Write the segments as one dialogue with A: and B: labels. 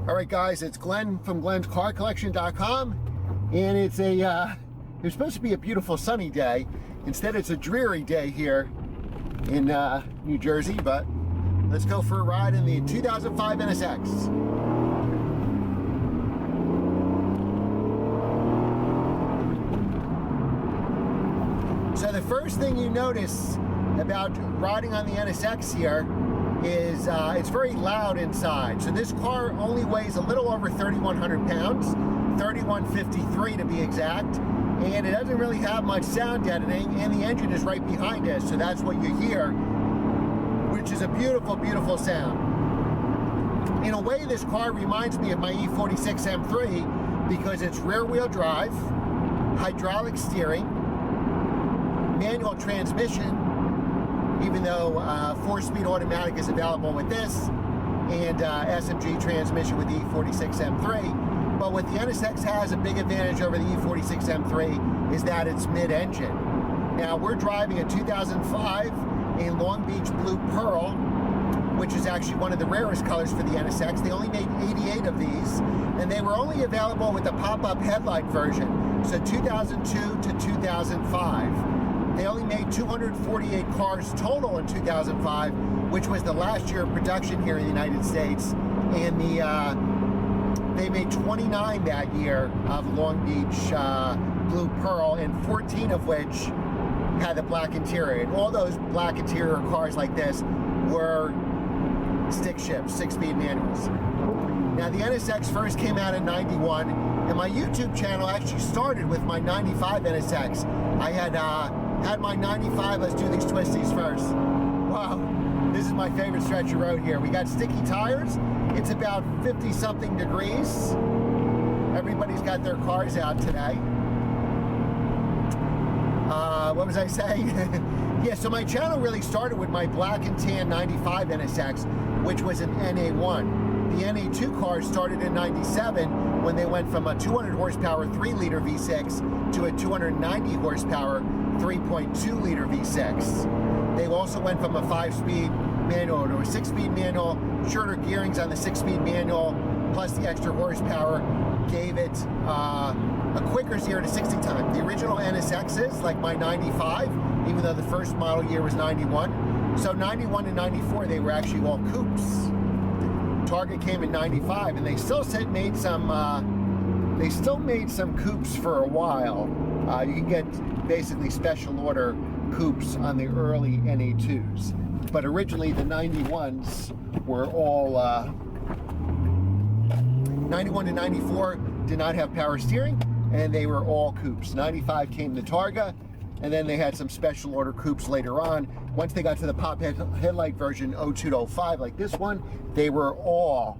A: All right, guys, it's Glenn from glenscarcollection.com, and it's it's supposed to be a beautiful sunny day. Instead, it's a dreary day here in New Jersey, but let's go for a ride in the 2005 NSX. So the first thing you notice about riding on the NSX here is it's very loud inside. So this car only weighs a little over 3,100 pounds, 3,153 to be exact, and it doesn't really have much sound deadening, and the engine is right behind us, so that's what you hear, which is a beautiful, beautiful sound. In a way, this car reminds me of my E46 M3 because it's rear-wheel drive, hydraulic steering, manual transmission, even though 4-speed automatic is available with this, and SMG transmission with the E46 M3. But what the NSX has a big advantage over the E46 M3 is that it's mid-engine. Now we're driving a 2005 a Long Beach Blue Pearl, which is actually one of the rarest colors for the NSX. They only made 88 of these, and they were only available with the pop-up headlight version, so 2002 to 2005. They only made 248 cars total in 2005, which was the last year of production here in the United States. And they made 29 that year of Long Beach Blue Pearl, and 14 of which had the black interior. And all those black interior cars like this were stick shift, 6-speed manuals. Now the NSX first came out in '91, and my YouTube channel actually started with my '95 NSX. I had my 95, let's do these twisties first. Wow, this is my favorite stretch of road here. We got sticky tires. It's about 50-something degrees. Everybody's got their cars out today. What was I saying? Yeah, so my channel really started with my black and tan 95 NSX, which was an NA1. The NA2 cars started in '97 when they went from a 200 horsepower 3-liter V6 to a 290 horsepower 3.2-liter V6. They also went from a 5-speed manual to a 6-speed manual. Shorter gearings on the 6-speed manual, plus the extra horsepower, gave it a quicker 0 to 60 time. The original NSXs, like my 95, even though the first model year was 91, so 91 and 94, they were actually all coupes. Target came in '95, and they still made some. They still made some coupes for a while. You can get basically special order coupes on the early NA2s, but originally the 91s were all 91 to 94 did not have power steering, and they were all coupes. 95 came the Targa, and then they had some special order coupes later on. Once they got to the pop headlight version 02 to 05, like this one, they were all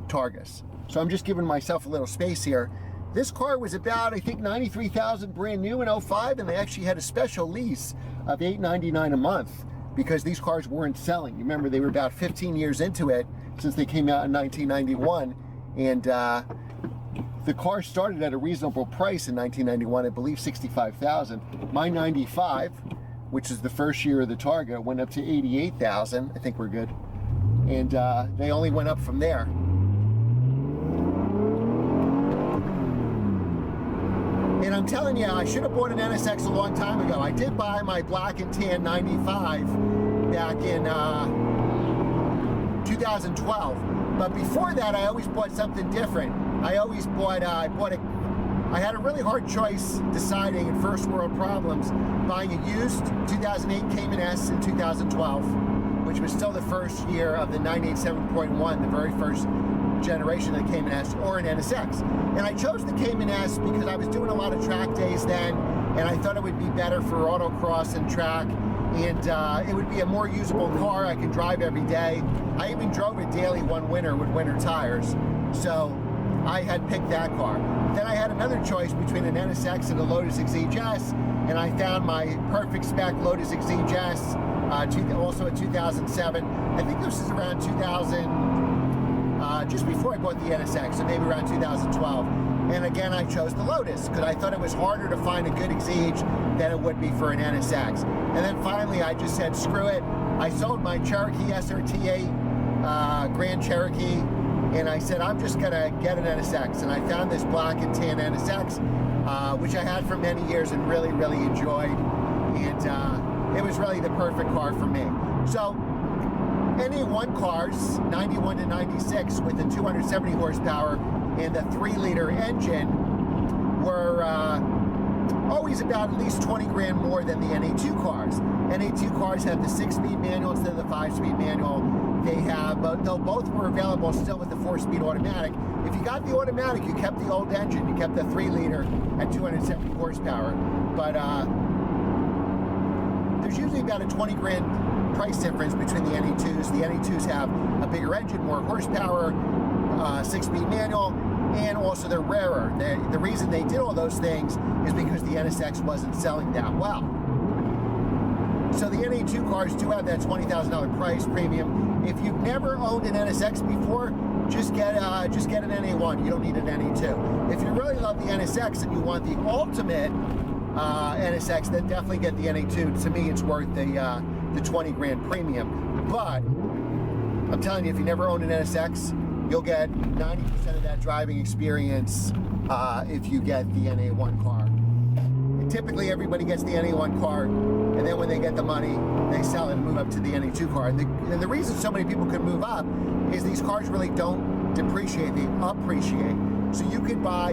A: Targas. So I'm just giving myself a little space here. This car was about, I think, $93,000 brand new in 05, and they actually had a special lease of $899 a month because these cars weren't selling. You remember, they were about 15 years into it since they came out in 1991, and the car started at a reasonable price in 1991, I believe $65,000. My 95, which is the first year of the Targa, went up to $88,000. I think we're good. And they only went up from there. And I'm telling you, I should have bought an NSX a long time ago. I did buy my black and tan 95 back in 2012. But before that, I always bought something different. I had a really hard choice deciding in first world problems, buying a used 2008 Cayman S in 2012, which was still the first year of the 987.1, the very first generation of the Cayman S, or an NSX. And I chose the Cayman S because I was doing a lot of track days then, and I thought it would be better for autocross and track, and it would be a more usable car I could drive every day. I even drove it daily one winter with winter tires, so I had picked that car. Then I had another choice between an NSX and a Lotus Exige S, and I found my perfect spec Lotus Exige S, also a 2007. I think this is around 2000, just before I bought the NSX, so maybe around 2012. And again, I chose the Lotus because I thought it was harder to find a good Exige than it would be for an NSX. And then finally, I just said, screw it. I sold my Cherokee SRT8 Grand Cherokee, and I said, I'm just gonna get an NSX. And I found this black and tan NSX, which I had for many years and really, really enjoyed. And it was really the perfect car for me. So, NA1 cars, 91 to 96, with the 270 horsepower and the 3-liter engine were always about at least 20 grand more than the NA2 cars. NA2 cars have the 6-speed manual instead of the 5-speed manual. They have, though both were available still with the 4-speed automatic. If you got the automatic, you kept the old engine. You kept the 3-liter at 270 horsepower. But there's usually about a 20 grand price difference between the NA2s. The NA2s have a bigger engine, more horsepower, 6-speed manual, and also they're rarer. The reason they did all those things is because the NSX wasn't selling that well. So the NA2 cars do have that $20,000 price premium. If you've never owned an NSX before, just get an NA1. You don't need an NA2. If you really love the NSX and you want the ultimate NSX, then definitely get the NA2. To me, it's worth the 20 grand premium. But I'm telling you, if you never owned an NSX, you'll get 90% of that driving experience if you get the NA1 car. And typically, everybody gets the NA1 car, and then when they get the money, they sell it and move up to the NA2 car. And the reason so many people can move up is these cars really don't depreciate, they appreciate. So you could buy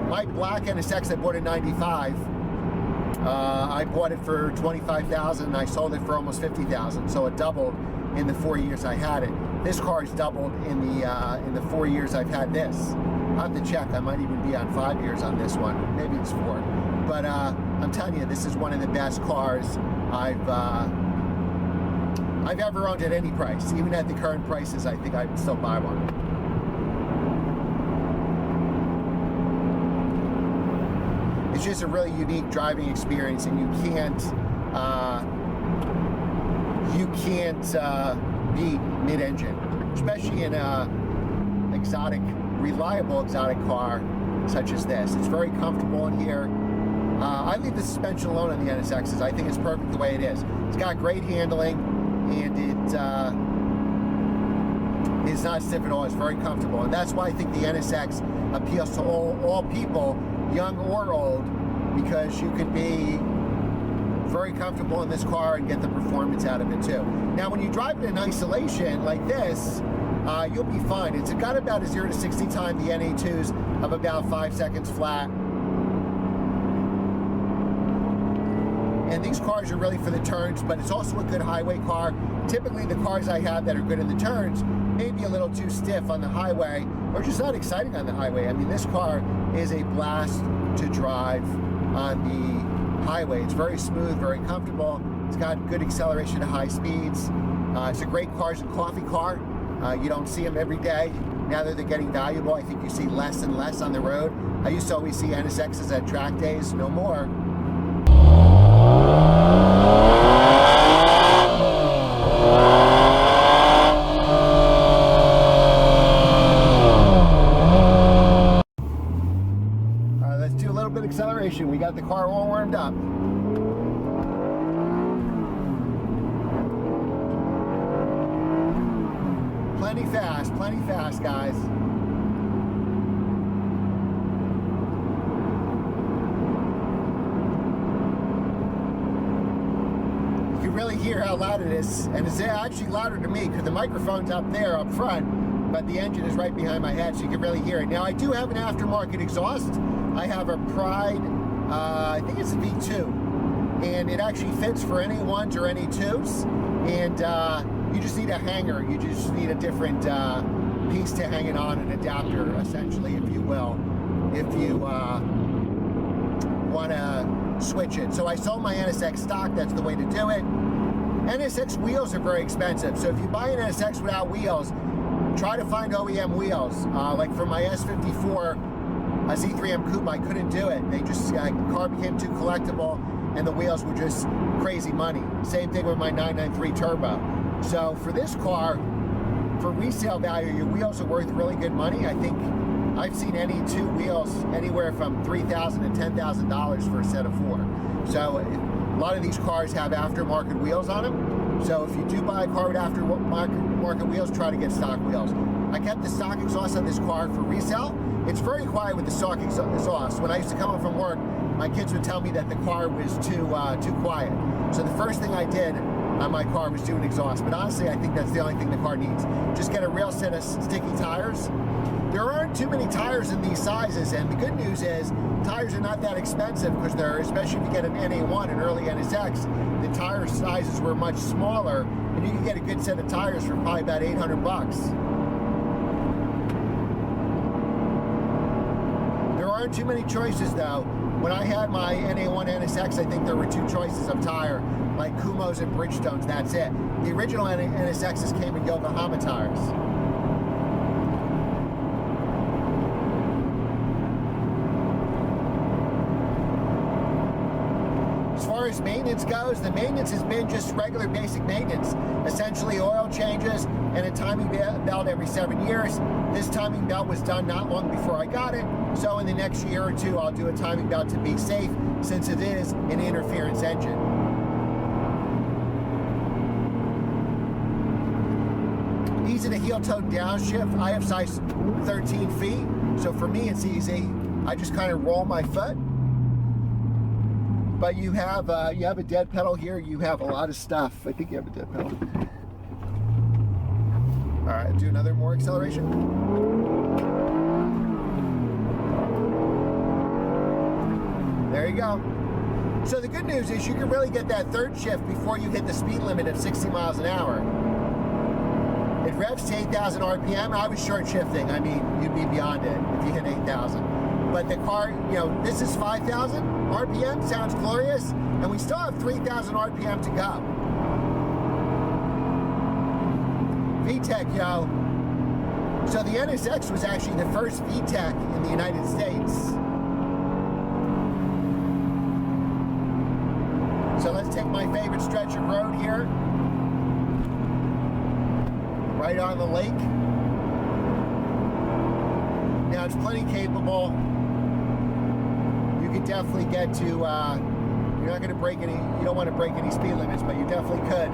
A: my black NSX I bought in '95. I bought it for $25,000 and I sold it for almost $50,000. So it doubled in the 4 years I had it. This car's doubled in the 4 years I've had this. I'll have to check. I might even be on 5 years on this one. Maybe it's 4. But I'm telling you, this is one of the best cars I've ever owned at any price. Even at the current prices, I think I'd still buy one. It's just a really unique driving experience, and you can't beat mid-engine, especially in a reliable exotic car such as this. It's very comfortable in here. I leave the suspension alone on the NSXs. I think it's perfect the way it is. It's got great handling, and it's not stiff at all. It's very comfortable, and that's why I think the NSX appeals to all people, young or old, because you can be very comfortable in this car and get the performance out of it too. Now, when you drive it in isolation like this, you'll be fine. It's got about a 0 to 60 time the NA2s of about 5 seconds flat. And these cars are really for the turns, but it's also a good highway car. Typically, the cars I have that are good in the turns may be a little too stiff on the highway, or just not exciting on the highway. I mean, this car is a blast to drive on the highway. It's very smooth, very comfortable. It's got good acceleration at high speeds. It's a great cars and coffee car. You don't see them every day. Now that they're getting valuable, I think you see less and less on the road. I used to always see NSXs at track days, no more. Let's do a little bit of acceleration. We got the car all warmed up. Plenty fast, guys. You can really hear how loud it is, and it's actually louder to me because the microphone's up there up front, but the engine is right behind my head, so you can really hear it. Now, I do have an aftermarket exhaust. I have a Pride, I think it's a V2, and it actually fits for NA1s or NA2s, and you just need a hanger. You just need a different piece to hang it on, an adapter, essentially, if you will, if you want to switch it. So I sold my NSX stock. That's the way to do it. NSX wheels are very expensive. So if you buy an NSX without wheels, try to find OEM wheels. Like for my S54, a Z3M Coupe, I couldn't do it. They just, the car became too collectible, and the wheels were just crazy money. Same thing with my 993 Turbo. So for this car, for resale value, your wheels are worth really good money. I think I've seen NA2 wheels anywhere from $3,000 to $10,000 for a set of 4. So a lot of these cars have aftermarket wheels on them, So if you do buy a car with aftermarket wheels, try to get stock wheels. I kept the stock exhaust on this car for resale. It's very quiet with the stock exhaust. When I used to come home from work, my kids would tell me that the car was too quiet. So the first thing I did on my car was do an exhaust. But honestly, I think that's the only thing the car needs. Just get a real set of sticky tires. There aren't too many tires in these sizes, and the good news is tires are not that expensive because they're, especially if you get an NA1, an early NSX, the tire sizes were much smaller, and you can get a good set of tires for probably about 800 bucks. There aren't too many choices though. When I had my NA1 NSX, I think there were 2 choices of tire, like Kumos and Bridgestones, that's it. The original NSXs came in Yokohama tires. As far as maintenance goes, the maintenance has been just regular basic maintenance. Essentially oil changes and a timing belt every 7 years. This timing belt was done not long before I got it, so in the next year or 2 I'll do a timing belt to be safe, since it is an interference engine. Easy to heel toe downshift. I have size 13 feet, so for me it's easy. I just kind of roll my foot. But you have a dead pedal here. You have a lot of stuff. I think you have a dead pedal. All right, do another more acceleration. There you go. So the good news is you can really get that third shift before you hit the speed limit of 60 miles an hour. It revs to 8,000 RPM. I was short shifting. I mean, you'd be beyond it if you hit 8,000. But the car, you know, this is 5,000 RPM, sounds glorious, and we still have 3,000 RPM to go. VTEC, yo. So the NSX was actually the first VTEC in the United States. So let's take my favorite stretch of road here. Right on the lake. Now it's plenty capable. You could definitely get to, you're not going to break any, you don't want to break any speed limits, but you definitely could.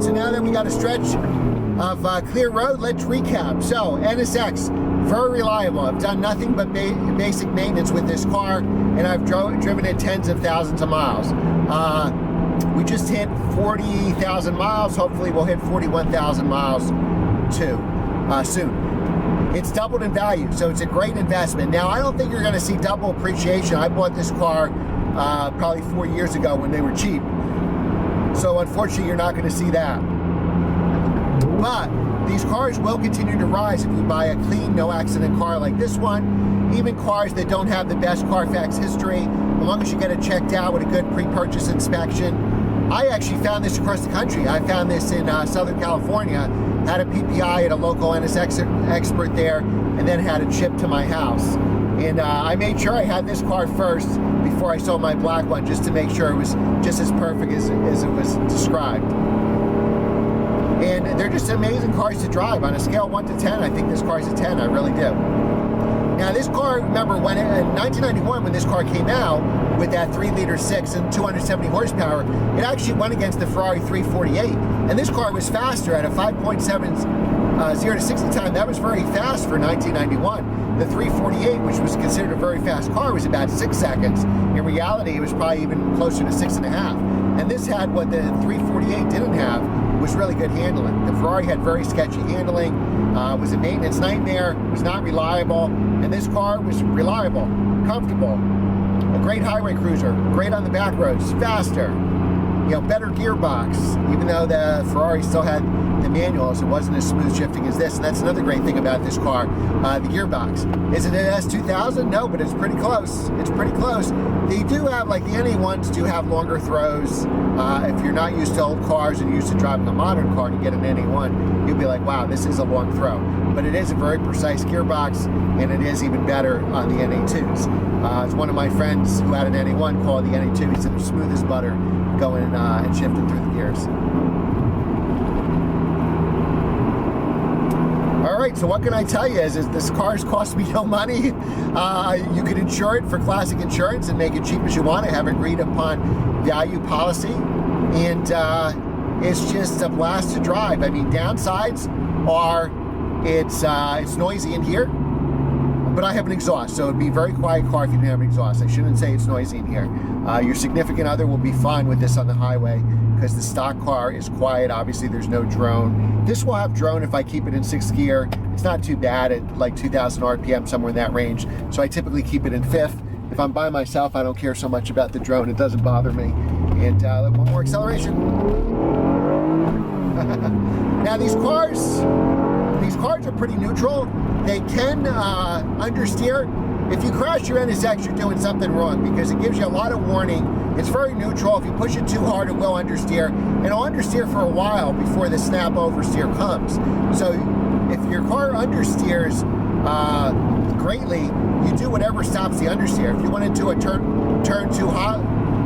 A: So now that we got a stretch of clear road, let's recap. So NSX, very reliable. I've done nothing but basic maintenance with this car, and I've driven it tens of thousands of miles. We just hit 40,000 miles. Hopefully we'll hit 41,000 miles too soon. It's doubled in value, so it's a great investment. Now, I don't think you're going to see double appreciation. I bought this car probably 4 years ago when they were cheap. So unfortunately, you're not going to see that. But these cars will continue to rise if you buy a clean, no accident car like this one. Even cars that don't have the best Carfax history, as long as you get it checked out with a good pre-purchase inspection. I actually found this across the country. I found this in Southern California, had a PPI at a local NSX expert there, and then had it shipped to my house. And I made sure I had this car first before I sold my black one, just to make sure it was just as perfect as it was described. And they're just amazing cars to drive. On a scale of 1 to 10, I think this car's a 10, I really do. Now this car, remember, when in 1991, when this car came out, with that 3-liter 6 and 270 horsepower, it actually went against the Ferrari 348. And this car was faster at a 5.7 0 to 60 time. That was very fast for 1991. The 348, which was considered a very fast car, was about 6 seconds. In reality, it was probably even closer to 6.5. And this had what the 348 didn't have, was really good handling. The Ferrari had very sketchy handling, was a maintenance nightmare, was not reliable, and this car was reliable, comfortable, a great highway cruiser, great on the back roads, faster, you know, better gearbox, even though the Ferrari still had the manuals, it wasn't as smooth shifting as this, and that's another great thing about this car, the gearbox. Is it an S2000? No, but it's pretty close. It's pretty close. They do have, like the NA1s do have longer throws. If you're not used to old cars and used to driving a modern car and you get an NA1, you'll be like, wow, this is a long throw. But it is a very precise gearbox, and it is even better on the NA2s. It's one of my friends who had an NA1 called the NA2. He said it was smooth as butter going and shifting through the gears. All right, so what can I tell you is this car's cost me no money. You can insure it for classic insurance and make it cheap as you want. I have agreed upon value policy, and it's just a blast to drive. I mean, downsides are it's noisy in here, but I have an exhaust, so it'd be a very quiet car if you didn't have an exhaust. I shouldn't say it's noisy in here. Your significant other will be fine with this on the highway because the stock car is quiet. Obviously, there's no drone. This will have drone if I keep it in 6th gear. It's not too bad at like 2,000 RPM, somewhere in that range. So I typically keep it in 5th. If I'm by myself, I don't care so much about the drone. It doesn't bother me. And one more acceleration. Now these cars are pretty neutral. They can understeer. If you crash your NSX, you're doing something wrong because it gives you a lot of warning. It's very neutral. If you push it too hard, it will understeer. And it'll understeer for a while before the snap oversteer comes. So if your car understeers greatly, you do whatever stops the understeer. If you want to do a turn too hot,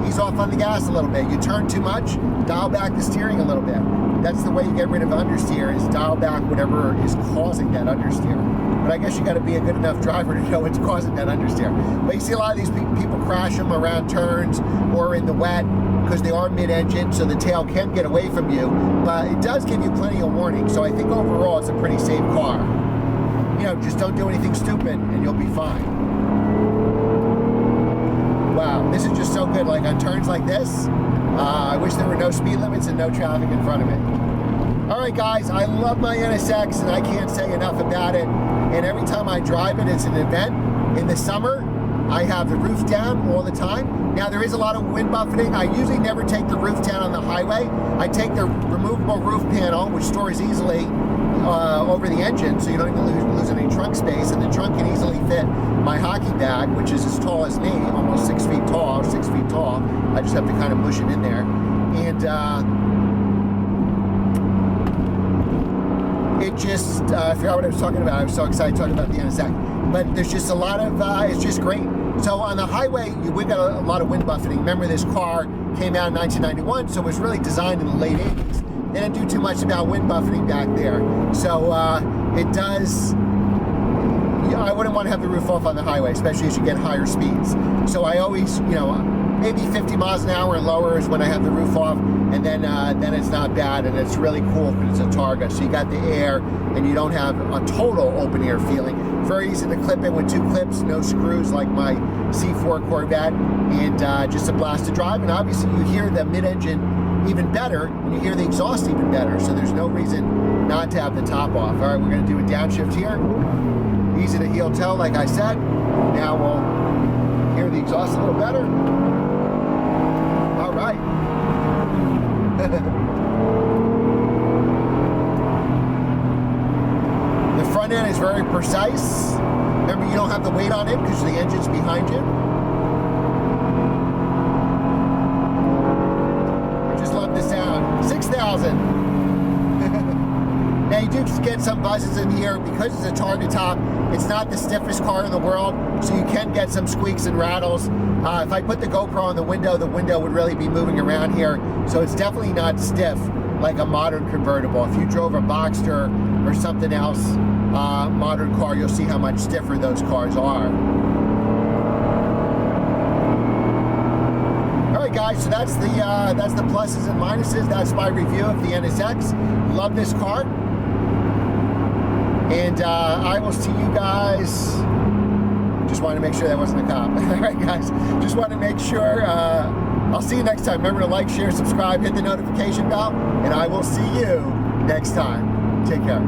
A: ease off on the gas a little bit. You turn too much, dial back the steering a little bit. That's the way you get rid of understeer, is dial back whatever is causing that understeer. But I guess you got to be a good enough driver to know what's causing that understeer. But you see a lot of these people crash them around turns or in the wet because they are mid-engine, so the tail can get away from you. But it does give you plenty of warning. So I think overall it's a pretty safe car. You know, just don't do anything stupid and you'll be fine. Wow, this is just so good. Like on turns like this, I wish there were no speed limits and no traffic in front of me. All right, guys, I love my NSX, and I can't say enough about it. And every time I drive it, it's an event. In the summer, I have the roof down all the time. Now, there is a lot of wind buffeting. I usually never take the roof down on the highway. I take the removable roof panel, which stores easily over the engine, so you don't even lose any trunk space. And the trunk can easily fit my hockey bag, which is as tall as me, almost 6 feet tall, 6 feet tall. I just have to kind of push it in there. And it just, I forgot what I was talking about. I was so excited talking about the NSX. But there's just a lot of, it's just great. So on the highway, we got a lot of wind buffeting. Remember, this car came out in 1991, so it was really designed in the late 80s. They didn't do too much about wind buffeting back there. So it does, I wouldn't want to have the roof off on the highway, especially as you get higher speeds. So I always, you know, maybe 50 miles an hour and lower is when I have the roof off, and then it's not bad, and it's really cool because it's a Targa. So you got the air, and you don't have a total open air feeling. Very easy to clip in with 2 clips, no screws like my C4 Corvette, and just a blast to drive. And obviously you hear the mid-engine even better, and you hear the exhaust even better. So there's no reason not to have the top off. All right, we're going to do a downshift here. Easy to heel toe, like I said. Now we'll hear the exhaust a little better. All right. The front end is very precise. Remember, you don't have the weight on it because the engine's behind you. I just love the sound. 6,000. Now you do get some buzzes in here because it's a Targa top. It's not the stiffest car in the world, so you can get some squeaks and rattles. If I put the GoPro on the window would really be moving around here. So it's definitely not stiff like a modern convertible. If you drove a Boxster or something else, modern car, you'll see how much stiffer those cars are. All right, guys, so that's the pluses and minuses. That's my review of the NSX. Love this car. And I will see you guys. Just wanted to make sure that wasn't a cop. All right, guys. Just want to make sure. I'll see you next time. Remember to like, share, subscribe, hit the notification bell, and I will see you next time. Take care.